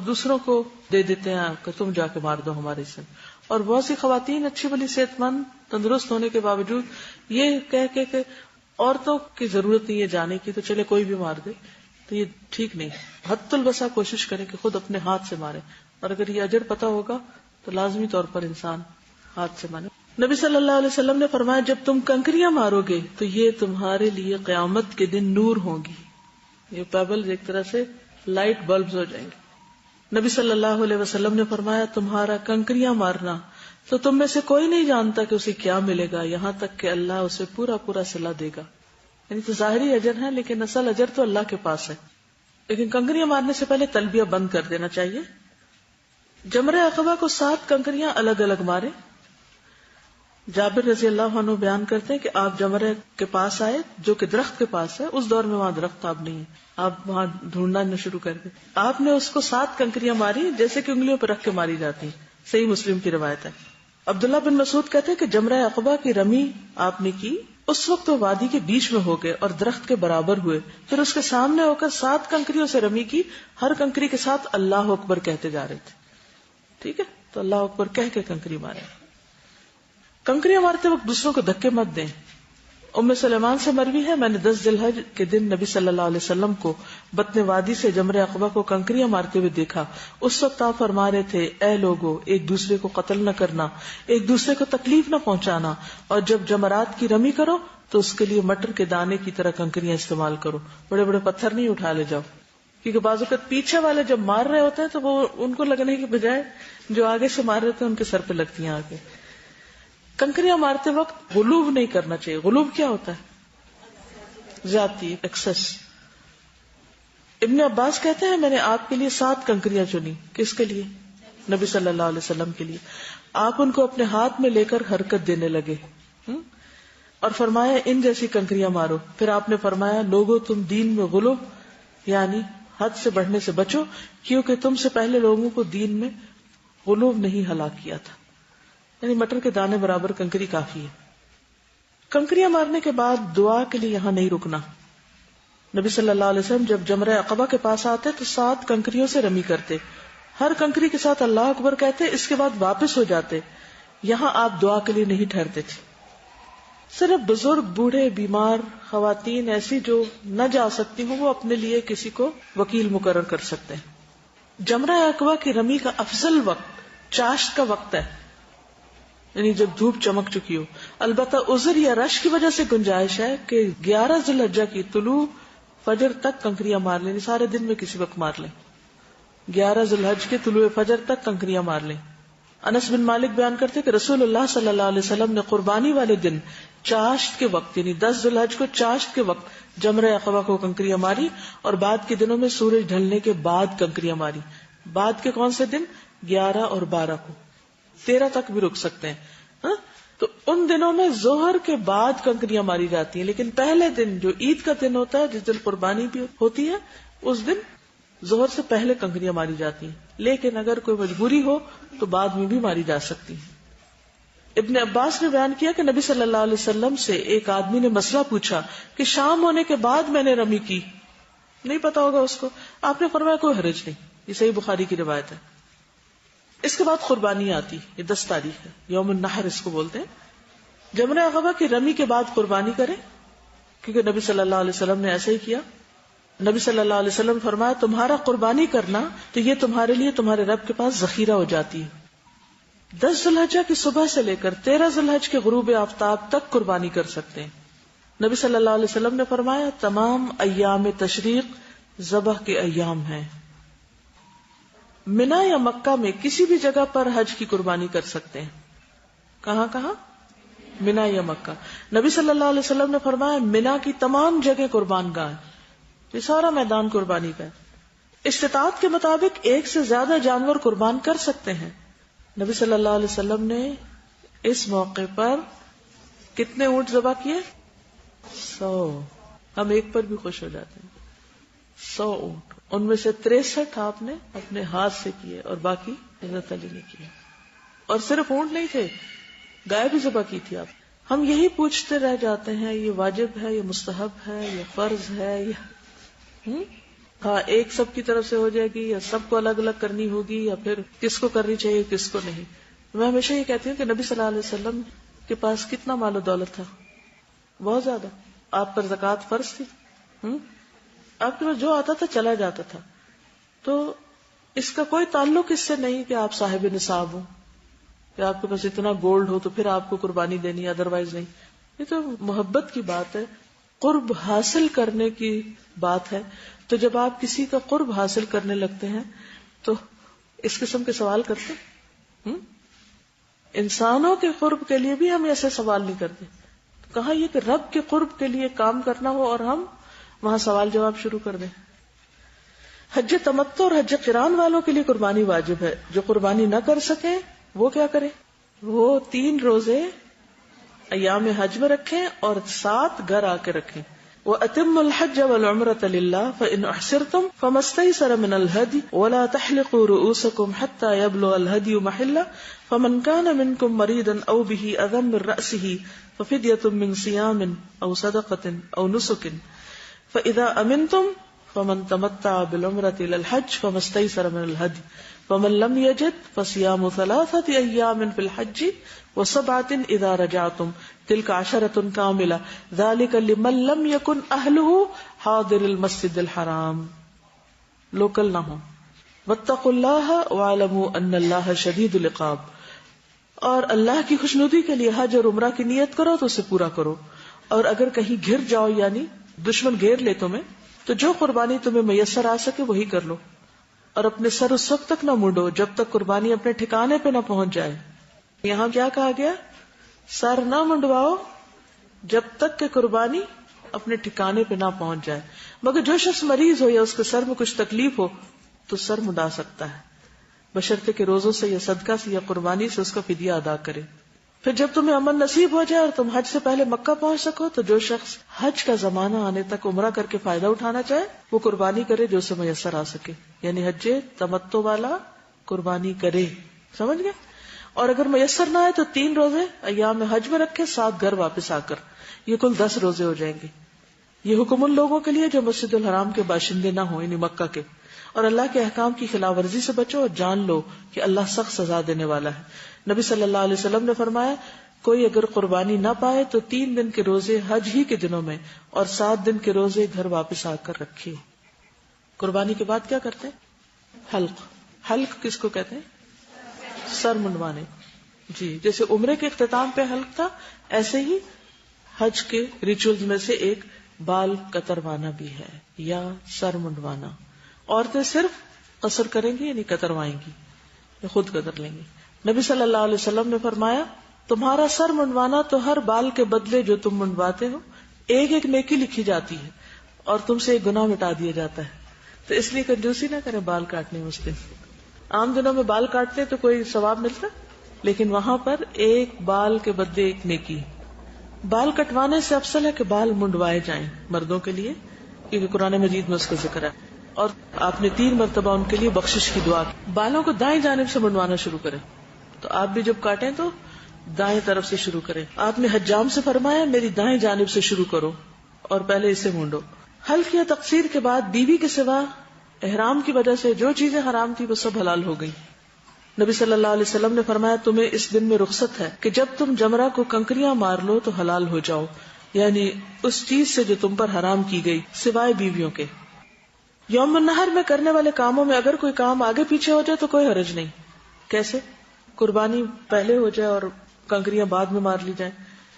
دوسروں کو دے دیتے ہیں کہ تم جا کے مار دو ہمارے سے. اور بہت سی خواتین اچھی بلی صحت مند تندرست ہونے کے باوجود یہ کہہ کے کہ عورتوں کی ضرورت نہیں ہے جانے کی تو چلے کوئی بھی مار دے, تو یہ ٹھیک نہیں. حد البسا کوشش کریں کہ خود اپنے ہاتھ سے مارے, اور اگر یہ اجر پتا ہوگا تو لازمی طور پر انسان ہاتھ سے مارے. نبی صلی اللہ علیہ وسلم نے فرمایا جب تم کنکریاں مارو گے تو یہ تمہارے لیے قیامت کے دن نور ہوں گی. یہ پیبل ایک طرح سے لائٹ بلبز ہو جائیں گے. نبی صلی اللہ علیہ وسلم نے فرمایا تمہارا کنکریاں مارنا تو تم میں سے کوئی نہیں جانتا کہ اسے کیا ملے گا یہاں تک کہ اللہ اسے پورا پورا صلہ دے گا. یعنی تو ظاہری اجر ہے لیکن اصل اجر تو اللہ کے پاس ہے. لیکن کنکریاں مارنے سے پہلے تلبیہ بند کر دینا چاہیے. جمرہ عقبہ کو 7 کنکریاں الگ الگ مارے. جابر رضی اللہ عنہ بیان کرتے ہیں کہ آپ جمرہ کے پاس آئے جو کہ درخت کے پاس ہے. اس دور میں وہاں درخت اب نہیں ہے, آپ وہاں ڈھونڈنا شروع کر دیں. آپ نے اس کو 7 کنکریاں ماری جیسے کہ انگلیوں پہ رکھ کے ماری جاتی. صحیح مسلم کی روایت ہے. عبداللہ بن مسعود کہتے ہیں کہ جمرہ عقبہ کی رمی آپ نے کی, اس وقت وہ وادی کے بیچ میں ہو گئے اور درخت کے برابر ہوئے. پھر اس کے سامنے ہو کر 7 کنکریوں سے رمی کی, ہر کنکری کے ساتھ اللہ اکبر کہتے جا رہے تھے. ٹھیک ہے, تو اللہ اکبر کہہ کے کنکری مارے. کنکریاں مارتے وقت دوسروں کو دھکے مت دیں. ام سلیمان سے مروی ہے میں نے 10 ذی الحج کے دن نبی صلی اللہ علیہ وسلم کو بطن وادی سے جمرہ عقبہ کو کنکریاں مارتے ہوئے دیکھا. اس وقت آپ فرما رہے تھے اے لوگو ایک دوسرے کو قتل نہ کرنا, ایک دوسرے کو تکلیف نہ پہنچانا, اور جب جمرات کی رمی کرو تو اس کے لیے مٹر کے دانے کی طرح کنکریاں استعمال کرو. بڑے بڑے پتھر نہیں اٹھا لے جاؤ, کیونکہ بعض اوقات پیچھے والے جب مار رہے ہوتے ہیں تو وہ ان کو لگنے کی بجائے جو آگے سے مار رہے تھے ان کے سر پہ لگتی ہیں آگے. کنکریاں مارتے وقت غلوب نہیں کرنا چاہیے. غلوب کیا ہوتا ہے؟ زیادتی, ایکسس. ابن عباس کہتے ہیں میں نے آپ کے لیے 7 کنکریاں چنی. کس کے لیے؟ نبی صلی اللہ علیہ وسلم کے لیے. آپ ان کو اپنے ہاتھ میں لے کر حرکت دینے لگے اور فرمایا ان جیسی کنکریاں مارو. پھر آپ نے فرمایا لوگوں تم دین میں غلوب یعنی حد سے بڑھنے سے بچو, کیونکہ تم سے پہلے لوگوں کو دین میں غلوب نہیں ہلاک کیا تھا. یعنی مٹر کے دانے برابر کنکری کافی ہے. کنکریاں مارنے کے بعد دعا کے لیے یہاں نہیں رکنا. نبی صلی اللہ علیہ وسلم جب جمرہ عقبہ کے پاس آتے تو 7 کنکریوں سے رمی کرتے, ہر کنکری کے ساتھ اللہ اکبر کہتے, اس کے بعد واپس ہو جاتے. یہاں آپ دعا کے لیے نہیں ٹھہرتے تھے. صرف بزرگ, بوڑھے, بیمار, خواتین ایسی جو نہ جا سکتی ہوں وہ اپنے لیے کسی کو وکیل مقرر کر سکتے ہیں. جمرہ عقبہ کی رمی کا افضل وقت چاشت کا وقت ہے, یعنی جب دھوپ چمک چکی ہو. البتہ عذر یا رش کی وجہ سے گنجائش ہے کہ 11 ذی الحجہ کی طلوع فجر تک کنکریاں مار لیں, سارے دن میں کسی وقت مار لیں. 11 ذی الحجہ کے طلوع فجر تک کنکریاں مار لیں. انس بن مالک بیان کرتے کہ رسول اللہ صلی اللہ علیہ وسلم نے قربانی والے دن چاشت کے وقت یعنی 10 ذی الحجہ کو چاشت کے وقت جمرہ عقبہ کو کنکریاں ماری, اور بعد کے دنوں میں سورج ڈھلنے کے بعد کنکریاں ماری. بعد کے کون سے دن؟ 11 اور 12 کو, 13 تک بھی رک سکتے ہیں. تو ان دنوں میں ظہر کے بعد کنکریاں ماری جاتی ہیں, لیکن پہلے دن جو عید کا دن ہوتا ہے جس دن قربانی بھی ہوتی ہے اس دن ظہر سے پہلے کنکریاں ماری جاتی ہیں. لیکن اگر کوئی مجبوری ہو تو بعد میں بھی ماری جا سکتی ہیں. ابن عباس نے بیان کیا کہ نبی صلی اللہ علیہ وسلم سے ایک آدمی نے مسئلہ پوچھا کہ شام ہونے کے بعد میں نے رمی کی, نہیں پتا ہوگا اس کو. آپ نے فرمایا کوئی حرج نہیں. یہ صحیح بخاری کی روایت ہے. اس کے بعد قربانی آتی, یہ 10 تاریخ ہے, یوم النحر اس کو بولتے ہیں. جمرہ عقبہ کی رمی کے بعد قربانی کریں, کیونکہ نبی صلی اللہ علیہ وسلم نے ایسا ہی کیا. نبی صلی اللہ علیہ وسلم فرمایا تمہارا قربانی کرنا تو یہ تمہارے لیے تمہارے رب کے پاس ذخیرہ ہو جاتی ہے. 10 ذی الحجہ کی صبح سے لے کر 13 ذی الحجہ کے غروب آفتاب تک قربانی کر سکتے ہیں. نبی صلی اللہ علیہ وسلم نے فرمایا تمام ایام تشریق ذبح کے ایام ہیں. منا یا مکہ میں کسی بھی جگہ پر حج کی قربانی کر سکتے ہیں. کہاں کہاں؟ منا یا مکہ. نبی صلی اللہ علیہ وسلم نے فرمایا منا کی تمام جگہ قربان گاہ, یہ سارا میدان قربانی کا ہے. استطاعت کے مطابق ایک سے زیادہ جانور قربان کر سکتے ہیں. نبی صلی اللہ علیہ وسلم نے اس موقع پر کتنے اونٹ ذبح کیے؟ 100. ہم ایک پر بھی خوش ہو جاتے ہیں. 100 اونٹ, ان میں سے 63 آپ نے اپنے ہاتھ سے کیے اور باقی حضرت علی نے کیے. اور صرف اونٹ نہیں تھے, گائے بھی ذبح کی تھی آپ. ہم یہی پوچھتے رہ جاتے ہیں یہ واجب ہے, یہ مستحب ہے, یہ فرض ہے, یہ ہاں ایک سب کی طرف سے ہو جائے گی یا سب کو الگ الگ کرنی ہوگی یا پھر کس کو کرنی چاہیے کس کو نہیں. میں ہمیشہ یہ کہتی ہوں کہ نبی صلی اللہ علیہ وسلم کے پاس کتنا مال و دولت تھا, بہت زیادہ. آپ پر زکوٰۃ فرض تھی, آپ کے پاس جو آتا تھا چلا جاتا تھا. تو اس کا کوئی تعلق اس سے نہیں کہ آپ صاحب نصاب ہوں, کہ آپ کے پاس اتنا گولڈ ہو تو پھر آپ کو قربانی دینی ہے, ادروائز نہیں. یہ تو محبت کی بات ہے, قرب حاصل کرنے کی بات ہے. تو جب آپ کسی کا قرب حاصل کرنے لگتے ہیں تو اس قسم کے سوال کرتے ہیں. انسانوں کے قرب کے لیے بھی ہم ایسے سوال نہیں کرتے. کہا یہ کہ رب کے قرب کے لیے کام کرنا ہو اور ہم وہاں سوال جواب شروع کر دیں. حج تمتع اور حج قران والوں کے لیے قربانی واجب ہے. جو قربانی نہ کر سکے وہ کیا کرے؟ وہ 3 روزے ایام حج میں رکھیں اور 7 گھر آ کے رکھیں. وَأَتِمُّ الْحَجَّ وَالْعُمْرَةَ لِلَّهِ فَإِنْ أُحْصِرْتُمْ فَمَا اسْتَيْسَرَ مِنَ الْهَدْيِ وَلَا تَحْلِقُوا رُؤُوسَكُمْ حَتَّى يَبْلُغَ الْهَدْيُ مَحِلَّهُ فَمَنْ كَانَ مِنْكُمْ مَرِيضًا أَوْ بِهِ أَذًى مِنْ رَأْسِهِ فَفِدْيَةٌ مِنْ صِيَامٍ أَوْ صَدَقَةٍ أَوْ نُسُكٍ فَإِذَا أَمِنْتُمْ فَمَنْ تَمَتَّعَ بِالْعُمْرَةِ إِلَى الْحَجِّ فَمَا اسْتَيْسَرَ مِنَ الْهَدْيِ وَمَنْ لَمْ يَجِدْ فَصِيَامُ 3 أَيَّامٍ فِي الْحَجِّ و7 إِذَا رَجَعْتُمْ تِلْكَ 10 كَامِلَةٌ ذَلِكَ لِمَنْ لَمْ يَكُنْ أَهْلُهُ حَاضِرِ الْمَسْجِدِ الْحَرَامِ. لوکل نہ ہو. وَاتَّقُوا اللَّهَ وَاعْلَمُوا أَنَّ اللَّهَ شَدِيدُ الْعِقَابِ. اور اللہ کی خوشنودی کے لیے حج اور عمرہ کی نیت کرو تو اسے پورا کرو. اور اگر کہیں گھر جاؤ یعنی دشمن گھیر لے تمہیں تو جو قربانی تمہیں میسر آ سکے وہی کر لو. اور اپنے سر اس وقت تک نہ منڈو جب تک قربانی اپنے ٹھکانے پہ نہ پہنچ جائے. یہاں کیا کہا گیا؟ سر نہ منڈواؤ جب تک کہ قربانی اپنے ٹھکانے پہ نہ پہنچ جائے. مگر جو شخص مریض ہو یا اس کے سر میں کچھ تکلیف ہو تو سر منڈا سکتا ہے, بشرطے کہ روزوں سے یا صدقہ سے یا قربانی سے اس کا فدیہ ادا کرے. پھر جب تمہیں امن نصیب ہو جائے اور تم حج سے پہلے مکہ پہنچ سکو تو جو شخص حج کا زمانہ آنے تک عمرہ کر کے فائدہ اٹھانا چاہے وہ قربانی کرے جو اسے میسر آ سکے. یعنی حج تمتع والا قربانی کرے. سمجھ گئے؟ اور اگر میسر نہ آئے تو 3 روزے ایام حج میں رکھے 7 گھر واپس آ کر, یہ کل 10 روزے ہو جائیں گے. یہ حکم ان لوگوں کے لیے جو مسجد الحرام کے باشندے نہ ہوں یعنی مکہ کے. اور اللہ کے احکام کی خلاف ورزی سے بچو اور جان لو کہ اللہ سخت سزا دینے والا ہے. نبی صلی اللہ علیہ وسلم نے فرمایا کوئی اگر قربانی نہ پائے تو 3 دن کے روزے حج ہی کے دنوں میں اور 7 دن کے روزے گھر واپس آ کر رکھے. قربانی کے بعد کیا کرتے ہیں؟ حلق. حلق کس کو کہتے ہیں؟ سر منڈوانے. جی جیسے عمرے کے اختتام پہ حلق تھا ایسے ہی حج کے ریچولز میں سے ایک بال کتروانا بھی ہے یا سر منڈوانا. عورتیں صرف قصر کریں گی یعنی کتروائیں گی یا خود کتر لیں گی. نبی صلی اللہ علیہ وسلم نے فرمایا تمہارا سر منڈوانا تو ہر بال کے بدلے جو تم منڈواتے ہو ایک نیکی لکھی جاتی ہے اور تم سے ایک گناہ مٹا دیا جاتا ہے. تو اس لیے کنجوسی نہ کریں بال کاٹنے میں. اس دن عام دنوں میں بال کاٹتے تو کوئی ثواب ملتا, لیکن وہاں پر ایک بال کے بدلے ایک نیکی. بال کٹوانے سے افضل ہے کہ بال منڈوائے جائیں مردوں کے لیے, کیونکہ قرآن مجید میں اس کا ذکر ہے. اور آپ نے 3 مرتبہ ان کے لیے بخشش کی دعا کی. بالوں کو دائیں جانب سے منڈوانا شروع کریں. تو آپ بھی جب کاٹیں تو دائیں طرف سے شروع کریں. آپ نے حجام سے فرمایا میری دائیں جانب سے شروع کرو اور پہلے اسے مونڈو. حلق یا تقصیر کے بعد بیوی کے سوا احرام کی وجہ سے جو چیزیں حرام تھی وہ سب حلال ہو گئی. نبی صلی اللہ علیہ وسلم نے فرمایا تمہیں اس دن میں رخصت ہے کہ جب تم جمرہ کو کنکریاں مار لو تو حلال ہو جاؤ, یعنی اس چیز سے جو تم پر حرام کی گئی سوائے بیویوں کے. یوم النحر میں کرنے والے کاموں میں اگر کوئی کام آگے پیچھے ہو جائے تو کوئی حرج نہیں. کیسے؟ قربانی پہلے ہو جائے اور کنکریاں بعد میں مار لی جائیں.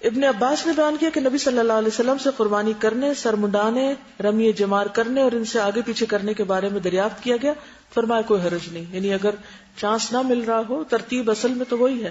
ابن عباس نے بیان کیا کہ نبی صلی اللہ علیہ وسلم سے قربانی کرنے, سر منڈانے, رمی جمار کرنے اور ان سے آگے پیچھے کرنے کے بارے میں دریافت کیا گیا. فرمایا کوئی حرج نہیں, یعنی اگر چانس نہ مل رہا ہو ترتیب اصل میں تو وہی ہے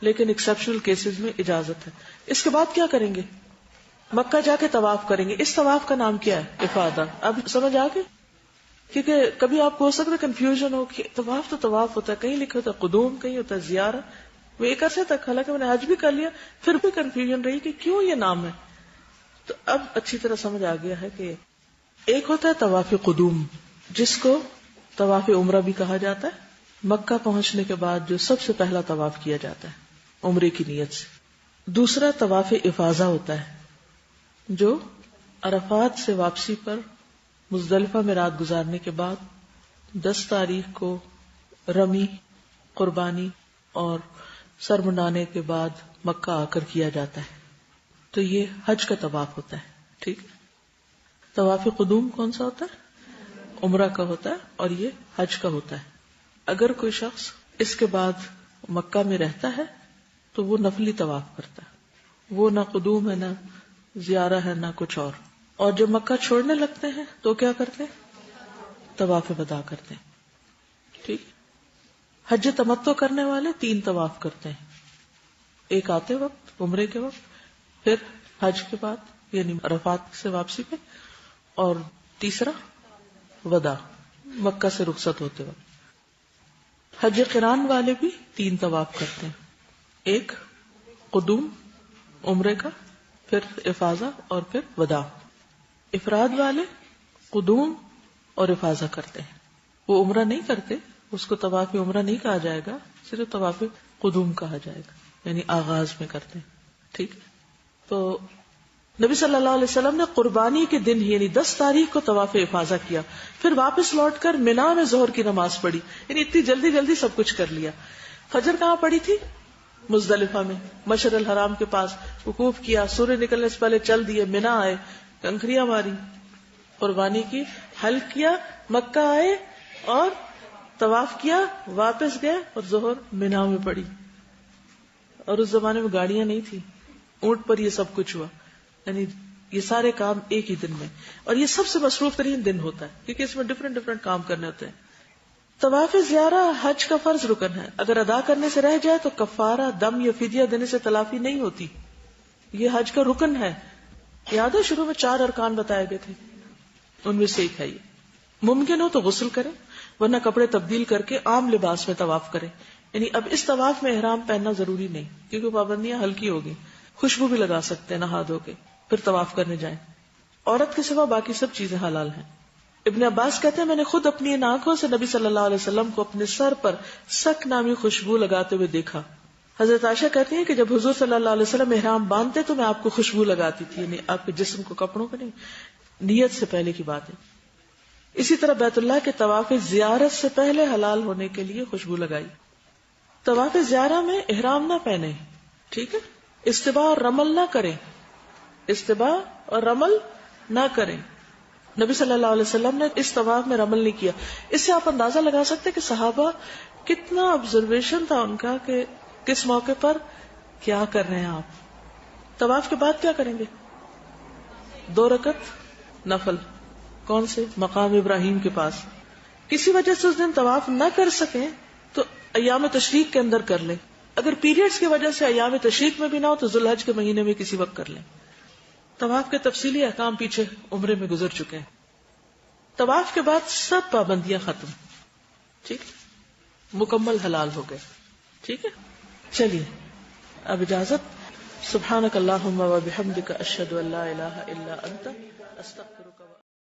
لیکن ایکسیپشنل کیسز میں اجازت ہے. اس کے بعد کیا کریں گے؟ مکہ جا کے طواف کریں گے. اس طواف کا نام کیا ہے؟ افادہ. اب سمجھ آ گئی؟ کیونکہ کبھی آپ کو ہو سکتا ہے کنفیوژن ہو کہ طواف تو طواف ہوتا ہے, کہیں لکھا ہوتا ہے قدوم, کہیں ہوتا ہے زیارہ. وہ ایک عرصے تک حالانکہ میں نے حج بھی کر لیا پھر بھی کنفیوژن رہی کہ کیوں یہ نام ہے. تو اب اچھی طرح سمجھ آ گیا ہے کہ ایک ہوتا ہے طواف قدوم جس کو طواف عمرہ بھی کہا جاتا ہے, مکہ پہنچنے کے بعد جو سب سے پہلا طواف کیا جاتا ہے عمرے کی نیت سے. دوسرا طواف افاضہ ہوتا ہے جو عرفات سے واپسی پر مزدلفہ میں رات گزارنے کے بعد 10 تاریخ کو رمی، قربانی اور سر منڈانے کے بعد مکہ آ کر کیا جاتا ہے. تو یہ حج کا طواف ہوتا ہے. ٹھیک. طواف قدوم کون سا ہوتا ہے؟ عمرہ کا ہوتا ہے، اور یہ حج کا ہوتا ہے. اگر کوئی شخص اس کے بعد مکہ میں رہتا ہے تو وہ نفلی طواف کرتا ہے. وہ نہ قدوم ہے، نہ زیارہ ہے، نہ کچھ اور. اور جب مکہ چھوڑنے لگتے ہیں تو کیا کرتے ہیں؟ طواف وداع کرتے ہیں. ٹھیک. حج تمتع کرنے والے 3 طواف کرتے ہیں. ایک آتے وقت، عمرے کے وقت، پھر حج کے بعد یعنی عرفات سے واپسی پہ، اور تیسرا وداع، مکہ سے رخصت ہوتے وقت. حج قران والے بھی 3 طواف کرتے ہیں. ایک قدوم عمرے کا، پھر افاضہ، اور پھر وداع. افراد والے قدوم اور افاضہ کرتے ہیں. وہ عمرہ نہیں کرتے، اس کو طواف عمرہ نہیں کہا جائے گا، صرف طواف قدوم کہا جائے گا، یعنی آغاز میں کرتے ہیں. ٹھیک. تو نبی صلی اللہ علیہ وسلم نے قربانی کے دن یعنی 10 تاریخ کو طواف افاضہ کیا، پھر واپس لوٹ کر منا میں ظہر کی نماز پڑھی. یعنی اتنی جلدی جلدی سب کچھ کر لیا. فجر کہاں پڑھی تھی؟ مزدلفہ میں، مشعر الحرام کے پاس وقوف کیا، سورج نکلنے سے پہلے چل دیے، منا آئے، کنکریاں ماری، قربانی کی، حلق کیا، مکہ آئے اور طواف کیا، واپس گئے اور ظہر منا میں پڑی. اور اس زمانے میں گاڑیاں نہیں تھی، اونٹ پر یہ سب کچھ ہوا. یعنی یہ سارے کام ایک ہی دن میں، اور یہ سب سے مصروف ترین دن ہوتا ہے کیونکہ اس میں ڈفرینٹ کام کرنے ہوتے ہیں. طواف زیارہ حج کا فرض رکن ہے. اگر ادا کرنے سے رہ جائے تو کفارہ، دم یا فدیہ دینے سے تلافی نہیں ہوتی. یہ حج کا رکن ہے. یاد ہے شروع میں 4 ارکان بتائے گئے تھے، ان میں سے ایک ہے یہ. ممکن ہو تو غسل کرے، ورنہ کپڑے تبدیل کر کے عام لباس میں طواف کرے. یعنی اب اس طواف میں احرام پہننا ضروری نہیں کیونکہ پابندیاں ہلکی ہوگی. خوشبو بھی لگا سکتے ہیں نہا دھو کے، پھر طواف کرنے جائیں. عورت کے سوا باقی سب چیزیں حلال ہیں. ابن عباس کہتے ہیں میں نے خود اپنی ان آنکھوں سے نبی صلی اللہ علیہ وسلم کو اپنے سر پر سک نامی خوشبو لگاتے ہوئے دیکھا. حضرت عائشہ کہتی ہیں کہ جب حضور صلی اللہ علیہ وسلم احرام باندھتے تو میں آپ کو خوشبو لگاتی تھی، یعنی آپ کے جسم کو، کپڑوں کو نہیں، نیت سے پہلے کی بات ہے. اسی طرح بیت اللہ کے طواف زیارت سے پہلے حلال ہونے کے لیے خوشبو لگائی. طواف زیارہ میں احرام نہ پہنے. ٹھیک ہے. استباء اور رمل نہ کریں. استباء اور رمل نہ کریں. نبی صلی اللہ علیہ وسلم نے اس طواف میں رمل نہیں کیا. اس سے آپ اندازہ لگا سکتے کہ صحابہ کتنا آبزرویشن تھا ان کا کہ کس موقع پر کیا کر رہے ہیں آپ. طواف کے بعد کیا کریں گے؟ 2 رکعت نفل. کون سے؟ مقام ابراہیم کے پاس. کسی وجہ سے اس دن طواف نہ کر سکیں تو ایام تشریق کے اندر کر لیں. اگر پیریڈز کی وجہ سے ایام تشریق میں بھی نہ ہو تو ذوالحج کے مہینے میں کسی وقت کر لیں. طواف کے تفصیلی احکام پیچھے عمرے میں گزر چکے ہیں. طواف کے بعد سب پابندیاں ختم. ٹھیک، مکمل حلال ہو گئے. ٹھیک ہے. چلیے اب اجازت. سبحانک اللہم و بحمدک اشہد ان لا الہ الا انت استغفرک.